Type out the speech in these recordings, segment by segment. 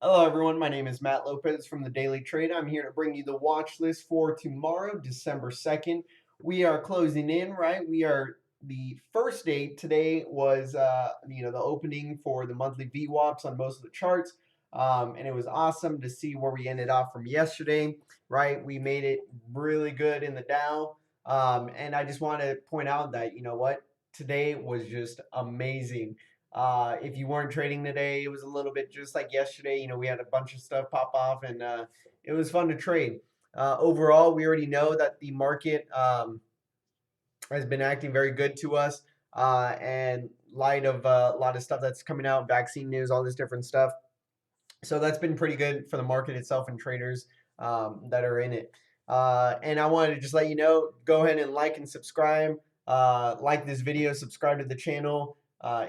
Hello, everyone. My name is Matt Lopez from the Daily Trade. I'm here to bring you the watch list for tomorrow, December 2nd. We are closing in, right? We are the first day. Today was, the opening for the monthly VWAPs on most of the charts. And it was awesome to see where we ended off from yesterday, right? We made it really good in the Dow. And I just want to point out that, you know what? Today was just amazing. If you weren't trading today, it was a little bit just like yesterday. We had a bunch of stuff pop off, and it was fun to trade. Overall, we already know that the market has been acting very good to us, and light of a lot of stuff that's coming out, vaccine news, all this different stuff. So that's been pretty good for the market itself and traders that are in it. And I wanted to just let you know, go ahead and like and subscribe. Like this video, subscribe to the channel.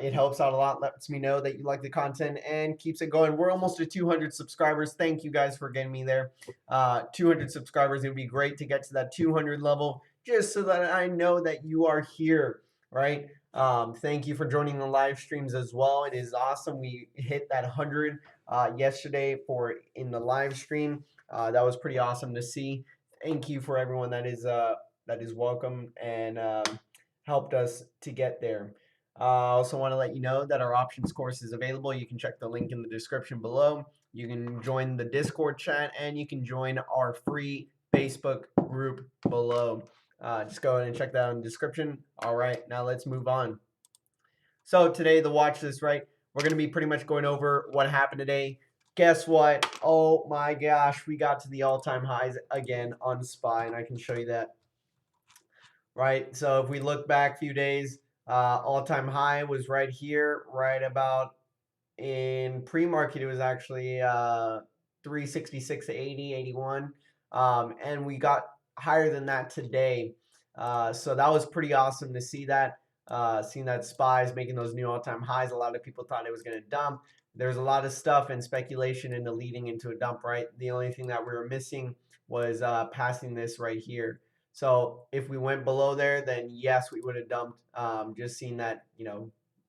It helps out a lot, lets me know that you like the content and keeps it going. We're almost at 200 subscribers. Thank you guys for getting me there. 200 subscribers, it would be great to get to that 200 level just so that I know that you are here, right? Thank you for joining the live streams as well. It is awesome. We hit that 100 yesterday for in the live stream. That was pretty awesome to see. Thank you for everyone that is welcome and helped us to get there. I also want to let you know that our options course is available. You can check the link in the description below. You can join the Discord chat and you can join our free Facebook group below. Just go ahead and check that out in the description. All right, now let's move on. So today, the watch list, right? We're going to be pretty much going over what happened today. Guess what? Oh my gosh, we got to the all-time highs again on SPY, and I can show you that, right? So if we look back a few days, all-time high was right here, right about in pre-market. It was actually 366 to 80, 81, and we got higher than that today. So that was pretty awesome to see that. Seeing that SPY is making those new all-time highs. A lot of people thought it was going to dump. There's a lot of stuff and speculation into leading into a dump, right? The only thing that we were missing was passing this right here. So if we went below there, then yes, we would have dumped. Just seeing that,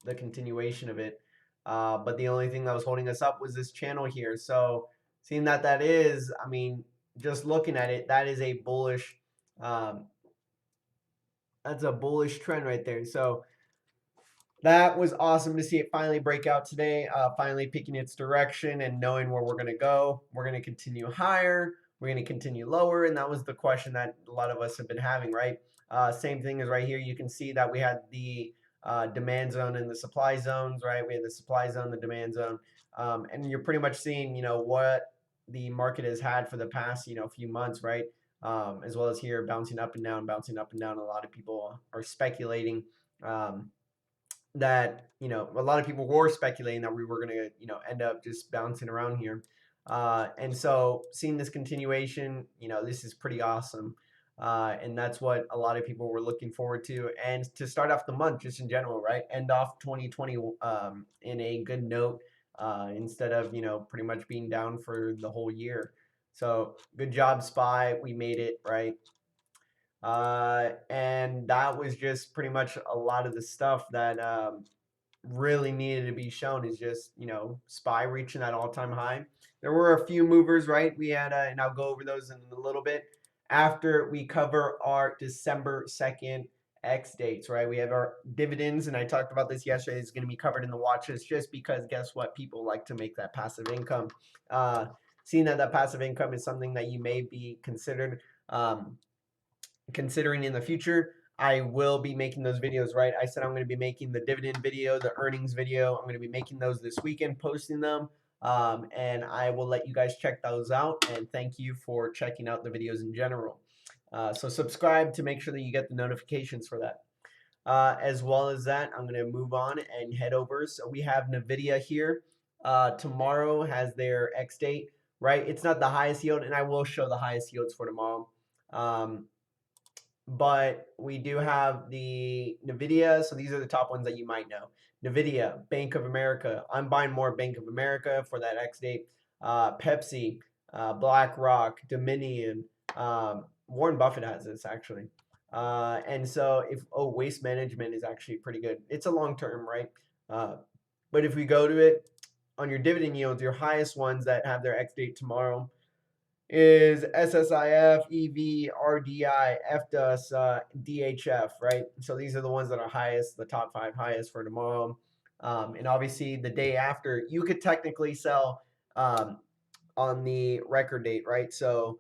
the continuation of it. But the only thing that was holding us up was this channel here. So seeing that is, I mean, just looking at it, that is a bullish. That's a bullish trend right there. So that was awesome to see it finally break out today, finally picking its direction and knowing where we're going to go. We're going to continue higher. We're going to continue lower. And that was the question that a lot of us have been having, right? Same thing as right here. You can see that we had the demand zone and the supply zones, right? We had the supply zone, the demand zone. And you're pretty much seeing, what the market has had for the past, few months, right? As well as here bouncing up and down, bouncing up and down. A lot of people are speculating that, a lot of people were speculating that we were going to, end up just bouncing around here. And so seeing this continuation, this is pretty awesome. And that's what a lot of people were looking forward to. And to start off the month, just in general, right? End off 2020 in a good note instead of, pretty much being down for the whole year. So good job, SPY. We made it, right? And that was just pretty much a lot of the stuff that really needed to be shown is just, SPY reaching that all-time high. There were a few movers, right? We had, and I'll go over those in a little bit after we cover our December 2nd X dates, right? We have our dividends, and I talked about this yesterday. It's going to be covered in the watch list just because guess what? People like to make that passive income. Seeing that passive income is something that you may be considering in the future. I will be making those videos, right? I said I'm going to be making the dividend video, the earnings video. I'm going to be making those this weekend, posting them. And I will let you guys check those out. And thank you for checking out the videos in general. So subscribe to make sure that you get the notifications for that. As well as that, I'm going to move on and head over. So we have NVIDIA here. Tomorrow has their X date, right? It's not the highest yield, and I will show the highest yields for tomorrow. But we do have the NVIDIA. So these are the top ones that you might know. NVIDIA, Bank of America. I'm buying more Bank of America for that X date. Pepsi, BlackRock, Dominion. Warren Buffett has this actually. And so Waste Management is actually pretty good. It's a long term, right? But if we go to it, on your dividend yields, your highest ones that have their X date tomorrow is SSIF, EV, RDI, FDUS, DHF, right? So these are the ones that are highest, the top 5 highest for tomorrow. And obviously the day after, you could technically sell um, on the record date, right? So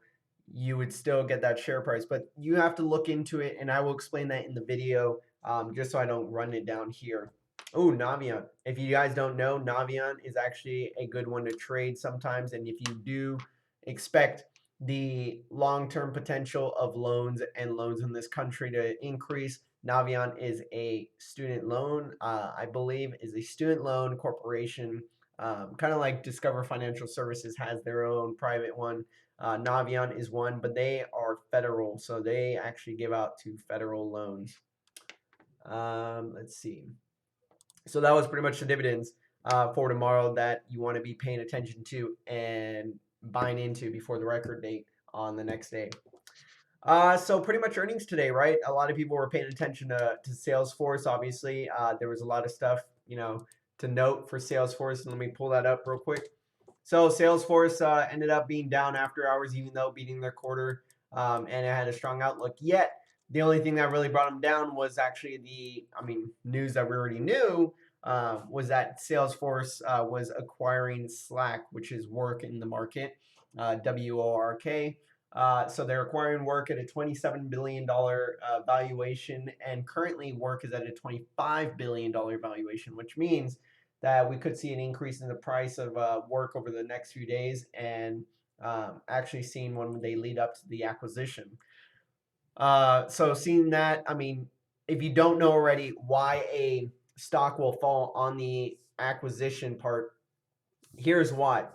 you would still get that share price, but you have to look into it, and I will explain that in the video, just so I don't run it down here. Oh, Navion. If you guys don't know, Navion is actually a good one to trade sometimes, and if you do expect the long-term potential of loans and loans in this country to increase, Navion is a student loan, I believe, is a student loan corporation, kind of like Discover Financial Services has their own private one. Navion is one, but they are federal, so they actually give out to federal loans. Let's see. So that was pretty much the dividends for tomorrow that you want to be paying attention to and buying into before the record date on the next day. So pretty much earnings today, right? A lot of people were paying attention to Salesforce. Obviously, there was a lot of stuff, to note for Salesforce. And let me pull that up real quick. So Salesforce ended up being down after hours, even though beating their quarter, and it had a strong outlook. Yet the only thing that really brought them down was actually news that we already knew, was that Salesforce was acquiring Slack, which is work in the market, WORK. So they're acquiring work at a $27 billion valuation, and currently work is at a $25 billion valuation, which means that we could see an increase in the price of work over the next few days, and actually seeing when they lead up to the acquisition. So seeing that, if you don't know already why a stock will fall on the acquisition part, here's why.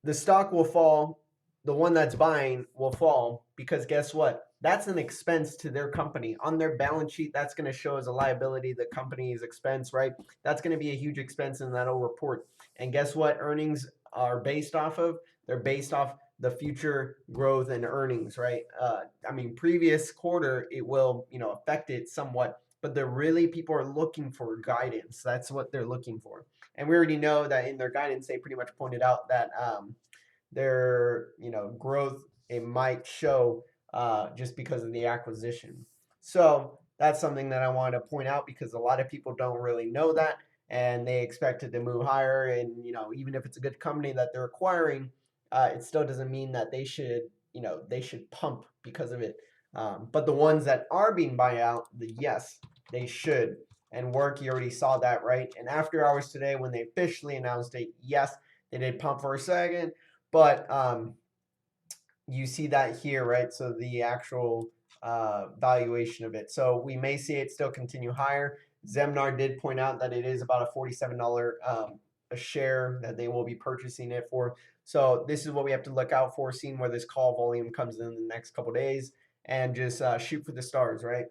The stock will fall, the one that's buying will fall, because guess what? That's an expense to their company. On their balance sheet, that's going to show as a liability, the company's expense, right? That's going to be a huge expense, and that'll report. And guess what earnings are based off of? They're based off the future growth and earnings, right? Previous quarter, it will, affect it somewhat, but they're really, people are looking for guidance. That's what they're looking for. And we already know that in their guidance, they pretty much pointed out that their growth, it might show just because of the acquisition. So that's something that I want to point out, because a lot of people don't really know that, and they expect it to move higher. And even if it's a good company that they're acquiring, it still doesn't mean that they should pump because of it. But the ones that are being bought out, yes, they should. And work, you already saw that, right? And after hours today, when they officially announced it, yes, they did pump for a second, but you see that here, right? So the actual valuation of it. So we may see it still continue higher. Zemnar did point out that it is about a $47 a share that they will be purchasing it for. So this is what we have to look out for, seeing where this call volume comes in the next couple days, and just shoot for the stars, right?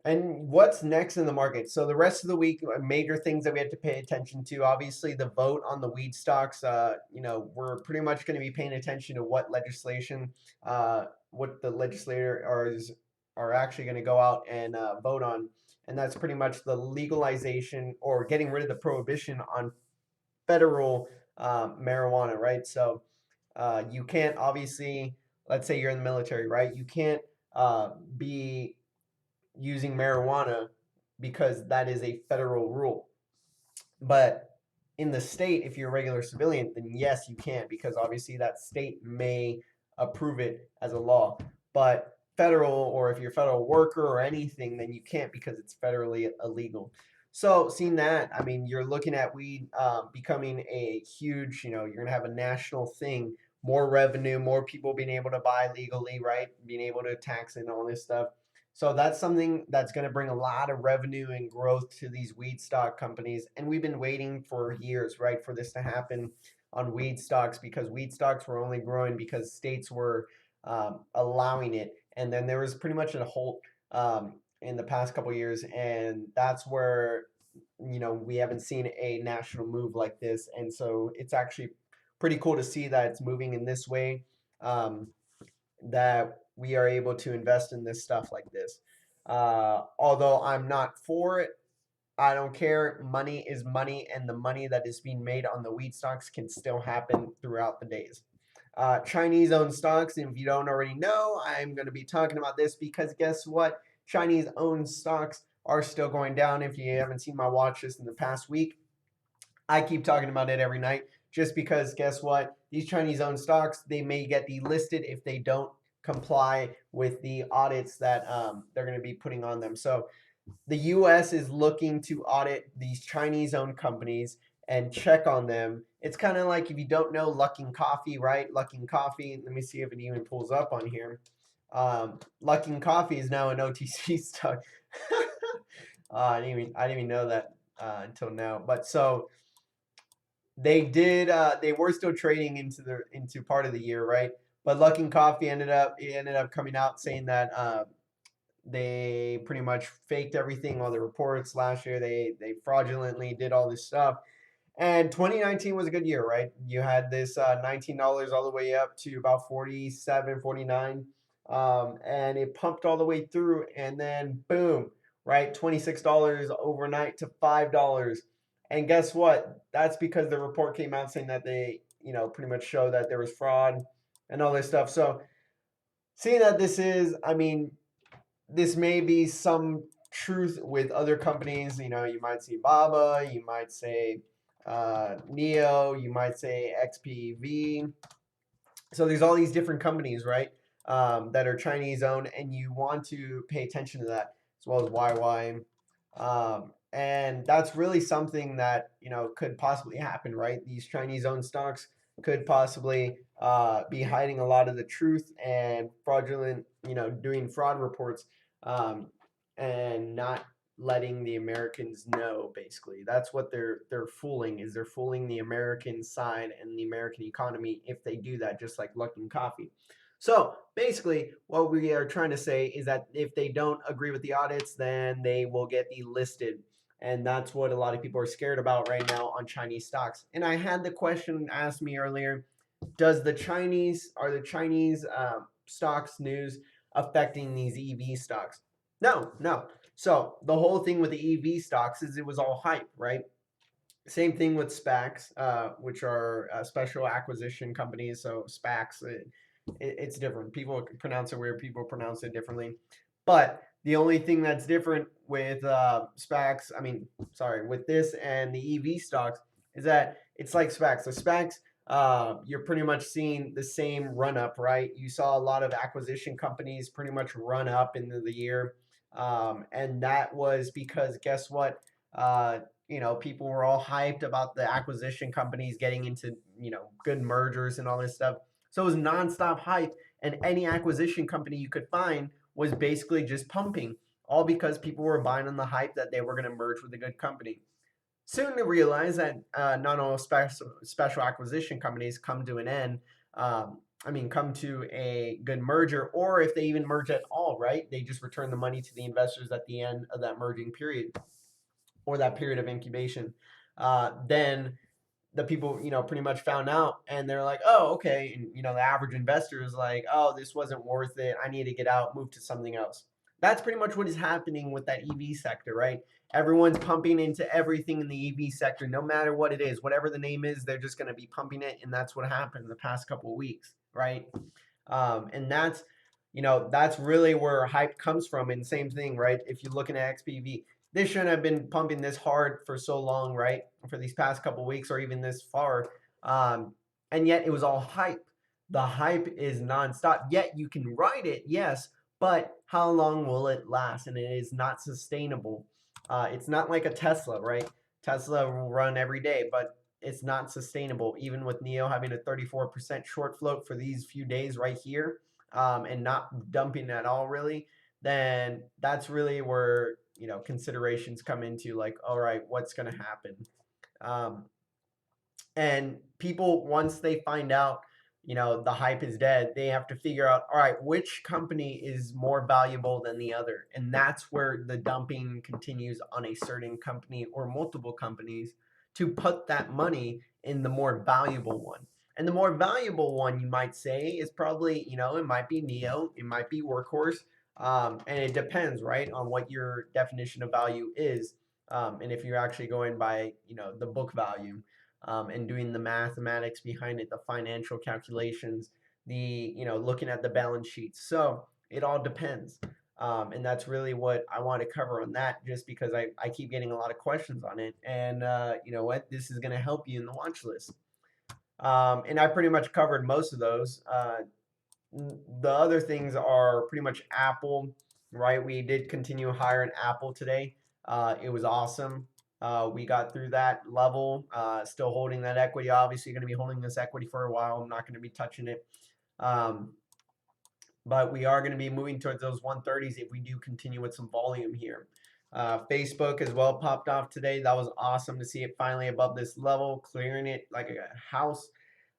And what's next in the market? So the rest of the week, major things that we have to pay attention to. Obviously, the vote on the weed stocks. We're pretty much going to be paying attention to what legislation, what the legislators are actually going to go out and vote on, and that's pretty much the legalization or getting rid of the prohibition on federal marijuana, right? So you can't, obviously, let's say you're in the military, right? You can't be using marijuana because that is a federal rule. But in the state, if you're a regular civilian, then yes, you can, because obviously that state may approve it as a law. But federal, or if you're a federal worker or anything, then you can't, because it's federally illegal. So seeing that, you're looking at weed becoming a huge, you're going to have a national thing, more revenue, more people being able to buy legally, right? Being able to tax and all this stuff. So that's something that's going to bring a lot of revenue and growth to these weed stock companies. And we've been waiting for years, right, for this to happen on weed stocks, because weed stocks were only growing because states were allowing it. And then there was pretty much a halt in the past couple years. And that's where, we haven't seen a national move like this. And so it's actually pretty cool to see that it's moving in this way. That we are able to invest in this stuff like this. Although I'm not for it, I don't care. Money is money, and the money that is being made on the wheat stocks can still happen throughout the days. Chinese-owned stocks, and if you don't already know, I'm going to be talking about this because guess what? Chinese-owned stocks are still going down. If you haven't seen my watch list in the past week, I keep talking about it every night just because guess what? These Chinese-owned stocks, they may get delisted if they don't comply with the audits that they're going to be putting on them. So the US is looking to audit these Chinese-owned companies and check on them. It's kind of like if you don't know Luckin Coffee, right? Luckin Coffee, let me see if it even pulls up on here. Luckin Coffee is now an OTC stock. I didn't even know that until now. But so they were still trading into part of the year, right? But Luckin Coffee ended up coming out saying that they pretty much faked everything, all the reports last year. They fraudulently did all this stuff. And 2019 was a good year, right? You had this $19 all the way up to about 47, 49. And it pumped all the way through. And then boom, right? $26 overnight to $5. And guess what? That's because the report came out saying that they pretty much show that there was fraud and all this stuff. So seeing that I mean, this may be some truth with other companies. You might see Baba, you might say Neo, you might say XPV. So there's all these different companies, right, that are Chinese owned, and you want to pay attention to that as well as YY. And that's really something that could possibly happen, right? These Chinese owned stocks could possibly be hiding a lot of the truth and fraudulent, doing fraud reports, and not letting the Americans know. Basically, that's what they're fooling. They're fooling the American side and the American economy if they do that, just like Luckin Coffee. So basically, what we are trying to say is that if they don't agree with the audits, then they will get delisted. And that's what a lot of people are scared about right now on Chinese stocks. And I had the question asked me earlier: are the Chinese stocks news affecting these EV stocks? No, no. So the whole thing with the EV stocks is it was all hype, right? Same thing with SPACs, which are special acquisition companies. So SPACs, it's different. People pronounce it weird. People pronounce it differently. But the only thing that's different with SPACs, with this and the EV stocks, is that it's like SPACs. So SPACs, you're pretty much seeing the same run up, right? You saw a lot of acquisition companies pretty much run up into the year. And that was because guess what? People were all hyped about the acquisition companies getting into, good mergers and all this stuff. So it was nonstop hype, and any acquisition company you could find was basically just pumping, all because people were buying on the hype that they were going to merge with a good company. Soon to realize that not all special acquisition companies come to an end. Come to a good merger, or if they even merge at all, right? They just return the money to the investors at the end of that merging period or that period of incubation. Then the people, pretty much found out and they're like, oh, okay. And, the average investor is like, oh, this wasn't worth it. I need to get out, move to something else. That's pretty much what is happening with that EV sector, right? Everyone's pumping into everything in the EV sector, no matter what it is, whatever the name is, they're just going to be pumping it. And that's what happened in the past couple of weeks, right? And that's really where hype comes from. And same thing, right? If you're looking at XPV, they shouldn't have been pumping this hard for so long, right? For these past couple weeks or even this far. And yet it was all hype. The hype is nonstop. Yet you can ride it, yes, but how long will it last? And it is not sustainable. It's not like a Tesla, right? Tesla will run every day, but it's not sustainable. Even with Neo having a 34% short float for these few days right here, and not dumping at all, really, then that's really where considerations come into, like, all right, what's going to happen? And people, once they find out the hype is dead, they have to figure out, all right, which company is more valuable than the other, and that's where the dumping continues on a certain company or multiple companies to put that money in the more valuable one. And the more valuable one, you might say, is probably, it might be Neo, it might be Workhorse, and it depends, right, on what your definition of value is. And if you're actually going by, the book value, and doing the mathematics behind it, the financial calculations, looking at the balance sheets. So it all depends. And that's really what I want to cover on that, just because I keep getting a lot of questions on it. And you know what? This is going to help you in the watch list. And I pretty much covered most of those. The other things are pretty much Apple, right? We did continue higher in Apple today. It was awesome. We got through that level, still holding that equity. Obviously, going to be holding this equity for a while. I'm not going to be touching it. But we are going to be moving towards those 130s if we do continue with some volume here. Facebook as well popped off today. That was awesome to see it finally above this level, clearing it like a house,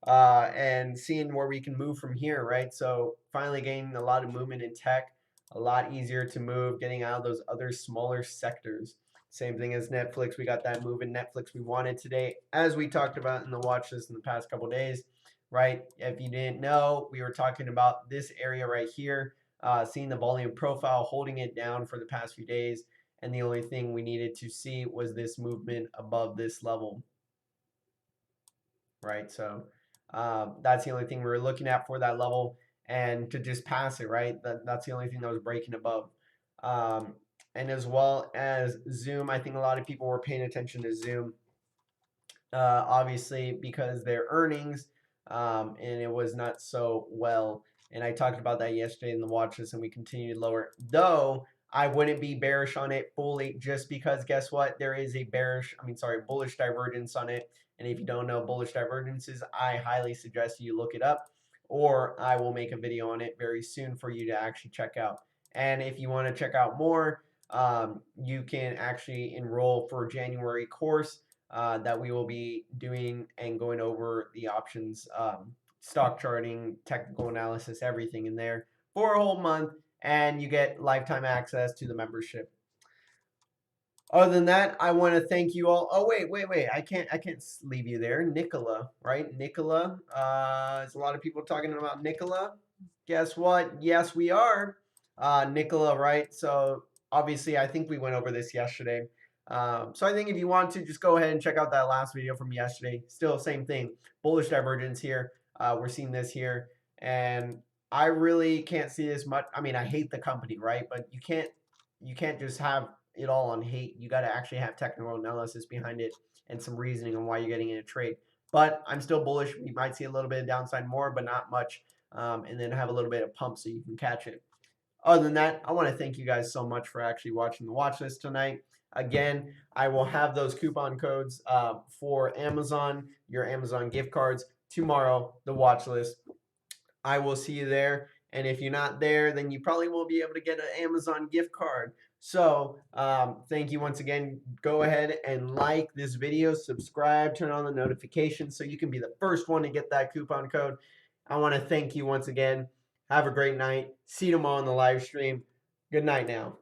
and seeing where we can move from here, right? So finally gaining a lot of movement in tech, a lot easier to move, getting out of those other smaller sectors. Same thing as Netflix. We got that move in Netflix we wanted today, as we talked about in the watch list in the past couple days, right? If you didn't know, we were talking about this area right here, seeing the volume profile, holding it down for the past few days. And the only thing we needed to see was this movement above this level, right? So that's the only thing we were looking at for that level, and to just pass it, right? That's the only thing that was breaking above. And as well as Zoom, I think a lot of people were paying attention to Zoom, obviously because their earnings, and it was not so well. And I talked about that yesterday in the watch list, and we continued lower. Though I wouldn't be bearish on it fully, just because guess what? There is a bullish divergence on it. And if you don't know bullish divergences, I highly suggest you look it up, or I will make a video on it very soon for you to actually check out. And if you want to check out more, you can actually enroll for January course that we will be doing and going over the options, stock charting, technical analysis, everything in there for a whole month, and you get lifetime access to the membership. Other than that, I want to thank you all. Oh, wait. I can't leave you there. Nicola, right? Nicola. There's a lot of people talking about Nicola. Guess what? Yes, we are. Nicola, right? So obviously, I think we went over this yesterday. So I think if you want to, just go ahead and check out that last video from yesterday. Still same thing. Bullish divergence here. We're seeing this here. And I really can't see this much. I mean, I hate the company, right? But you can't just have it all on hate. You got to actually have technical analysis behind it and some reasoning on why you're getting in a trade. But I'm still bullish. We might see a little bit of downside more, but not much. And then have a little bit of pump so you can catch it. Other than that, I want to thank you guys so much for actually watching the watch list tonight. Again, I will have those coupon codes for Amazon, your Amazon gift cards tomorrow, the watch list. I will see you there. And if you're not there, then you probably won't be able to get an Amazon gift card. So thank you once again. Go ahead and like this video, subscribe, turn on the notifications so you can be the first one to get that coupon code. I want to thank you once again. Have a great night. See you tomorrow on the live stream. Good night now.